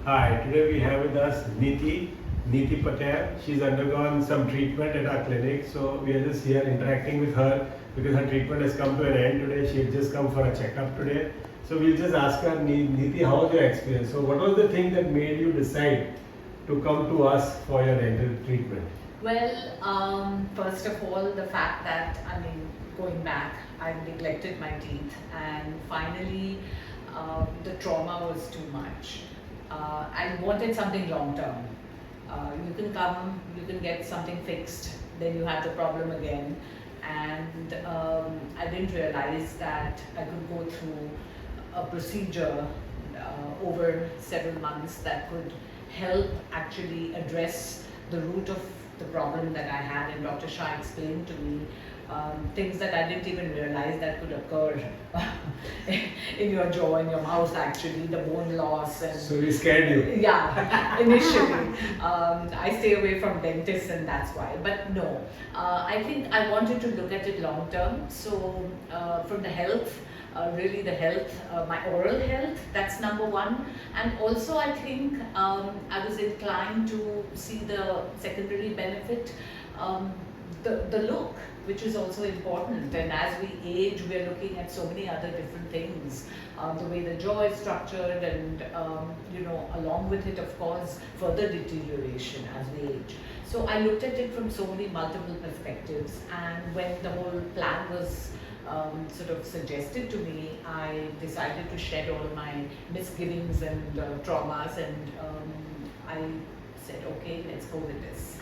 Hi, today we have with us Niti Patel. She's undergone some treatment at our clinic, so we are just here interacting with her because her treatment has come to an end today. She had just come for a checkup today. So we'll just ask her, Niti, how was your experience? So what was the thing that made you decide to come to us for your dental treatment? Well, first of all, the fact that, going back, I neglected my teeth, and finally, the trauma was too much. I wanted something long term. You can come, you can get something fixed, then you have the problem again. And I didn't realize that I could go through a procedure over several months that could help actually address the root of the problem that I had. And Dr. Shah explained to me things that I didn't even realize that could occur in your jaw, in your mouth, actually, the bone loss. And so we scared you? Yeah, initially. I stay away from dentists, and that's why. But no, I think I wanted to look at it long term. So from the health, really the health, my oral health, that's number one. And also I think I was inclined to see the secondary benefit, the look, which is also important. And as we age, we're looking at so many other different things. The way the jaw is structured, and along with it, of course, further deterioration as we age. So I looked at it from so many multiple perspectives, and when the whole plan was sort of suggested to me, I decided to shed all my misgivings and traumas, and I said, okay, let's go with this.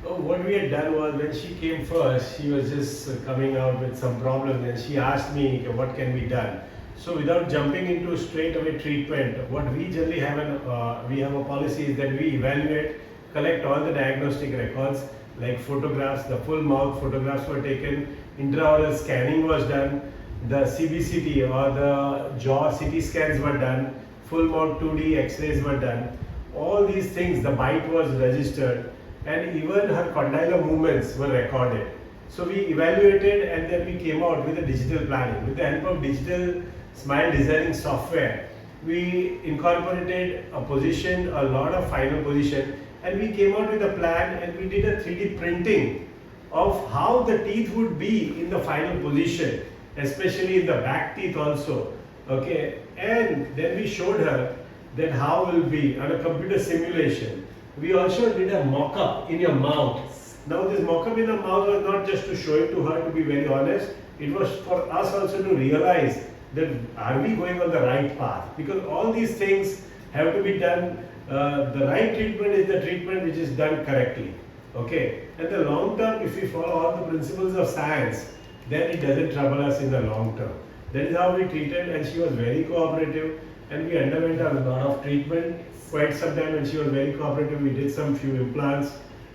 What we had done was, when she came first, she was just coming out with some problem, and she asked me, okay, what can be done? So without jumping into straight away treatment, what we generally have we have a policy is that we evaluate, collect all the diagnostic records, like photographs. The full mouth photographs were taken, intraoral scanning was done, the CBCT or the jaw CT scans were done, full mouth 2D X-rays were done. All these things, the bite was registered, and even her condylar movements were recorded. So we evaluated, and then we came out with a digital planning. With the help of digital smile designing software, we incorporated a position, a lot of final position, and we came out with a plan, and we did a 3D printing of how the teeth would be in the final position, especially in the back teeth also. Okay, and then we showed her that how will be on a computer simulation. We also did a mock-up in your mouth. Now this mock-up in the mouth was not just to show it to her, to be very honest. It was for us also to realize that are we going on the right path? Because all these things have to be done. The right treatment is the treatment which is done correctly. Okay. And the long term, if we follow all the principles of science, then it doesn't trouble us in the long term. That is how we treated, and she was very cooperative, and we underwent a lot of treatment. Quite some time, and she was very cooperative. We did some few implants,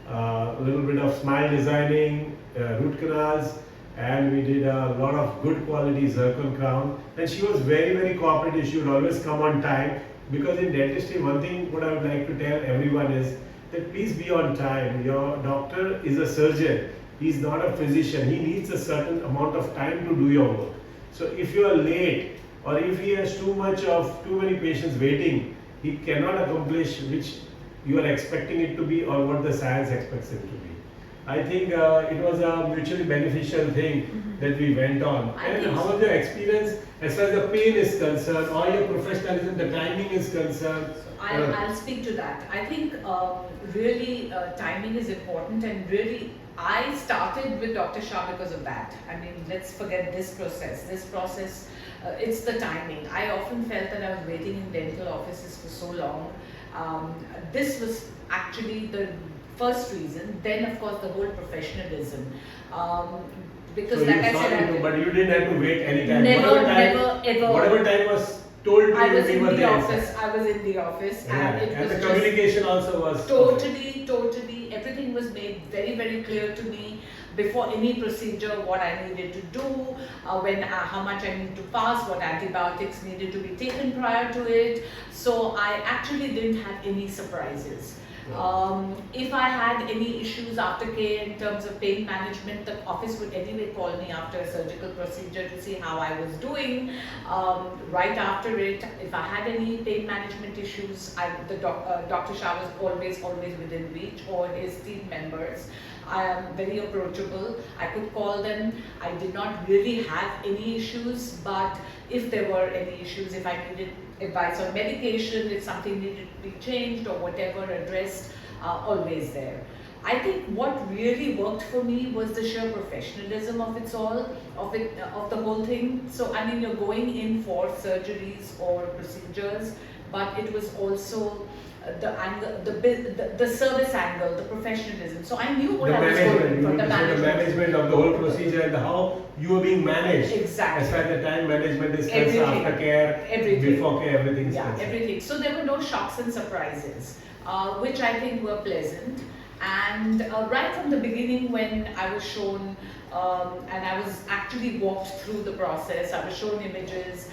a little bit of smile designing, root canals, and we did a lot of good quality zircon crown. And she was very, very cooperative. She would always come on time, because in dentistry, one thing what I would like to tell everyone is that please be on time. Your doctor is a surgeon. He's not a physician. He needs a certain amount of time to do your work. So if you are late, or if he has too many patients waiting, he cannot accomplish which you are expecting it to be, or what the science expects it to be. I think it was a mutually beneficial thing that we went on. And how was your experience as far as the pain is concerned, or your professionalism, the timing is concerned? I'll speak to that. I think really timing is important, and really I started with Dr. Shah because of that. I mean, let's forget this process. This process, it's the timing. I often felt that I was waiting in dental offices for so long. This was actually the first reason. Then, of course, the whole professionalism. Because, so like I said, but you didn't have to wait any time. Never, ever. Whatever time was told to I was you, in we were the there. office. I was in the office, and the communication also was totally. Everything was made very, very clear to me before any procedure. What I needed to do, how much I need to pass, what antibiotics needed to be taken prior to it. So I actually didn't have any surprises. If I had any issues after care in terms of pain management, the office would anyway call me after a surgical procedure to see how I was doing. Right after it, if I had any pain management issues, Dr. Shah was always within reach, or his team members. I am very approachable. I could call them. I did not really have any issues, but if there were any issues, if I needed advice on medication, if something needed to be changed or whatever, addressed, always there. I think what really worked for me was the sheer professionalism of of the whole thing. So I mean, you're going in for surgeries or procedures, but it was also the angle, the service angle, the professionalism. So I knew what I was going for. The management of the whole procedure and how you are being managed. Exactly. As far as the time management is concerned, after care, before care, everything is concerned. Everything. So there were no shocks and surprises, which I think were pleasant. And right from the beginning, when I was shown, and I was actually walked through the process, I was shown images.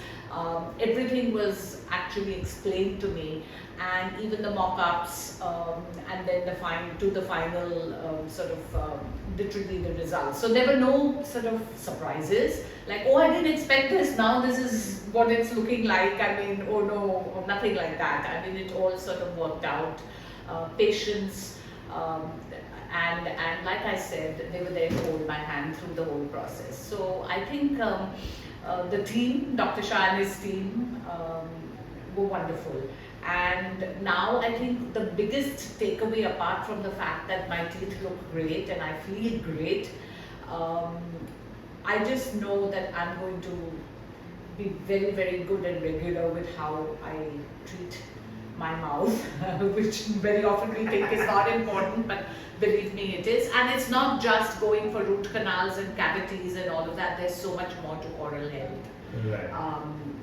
Everything was actually explained to me, and even the mock-ups, and then the final literally the results. So there were no sort of surprises, like, oh, I didn't expect this, now this is what it's looking like. I mean, oh no, or nothing like that. I mean, it all sort of worked out. Patience, and like I said, they were there to hold my hand through the whole process. So I think the team, Dr. Shah and his team, were wonderful. And now I think the biggest takeaway, apart from the fact that my teeth look great and I feel great, I just know that I'm going to be very, very good and regular with how I treat my mouth, which very often we think is not important, but believe me, it is. And it's not just going for root canals and cavities and all of that. There's so much more to oral health. Right.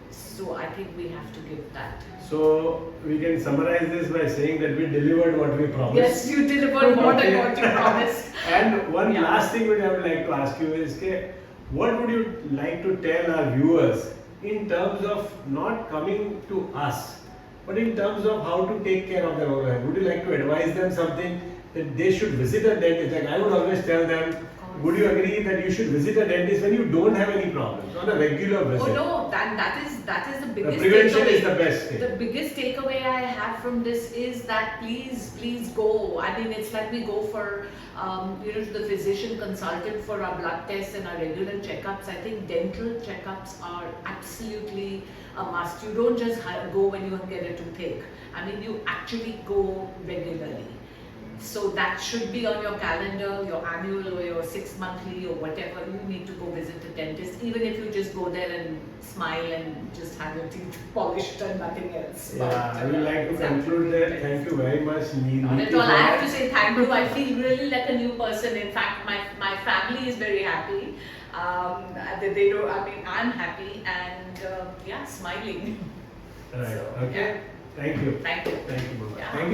So I think we have to give that. So we can summarize this by saying that we delivered what we promised. Yes, you delivered more than what you promised. And one last thing which I would like to ask you is, what would you like to tell our viewers in terms of not coming to us, but in terms of how to take care of their own health? Would you like to advise them something that they should visit a dentist? Like I would always tell them, would you agree that you should visit a dentist when you don't have any problems on a regular visit? Oh no, that is the biggest prevention takeaway. Is the best thing. The biggest takeaway I have from this is that please go. I mean, it's like we go for to the physician consultant for our blood tests and our regular checkups. I think dental checkups are absolutely a must. You don't just go when you get a toothache. I mean, you actually go regularly. So that should be on your calendar, your annual or your 6 monthly or whatever. You need to go visit a dentist, even if you just go there and smile and just have your teeth polished and nothing else. Yeah, I would like to conclude there. Thank you very much, Niti. Not at all. I have to say thank you. I feel really like a new person. In fact, my family is very happy. They don't. I mean, I'm happy and smiling. Right. So, okay. Yeah. Thank you. Thank you. Thank you, Mama. Yeah. Thank you.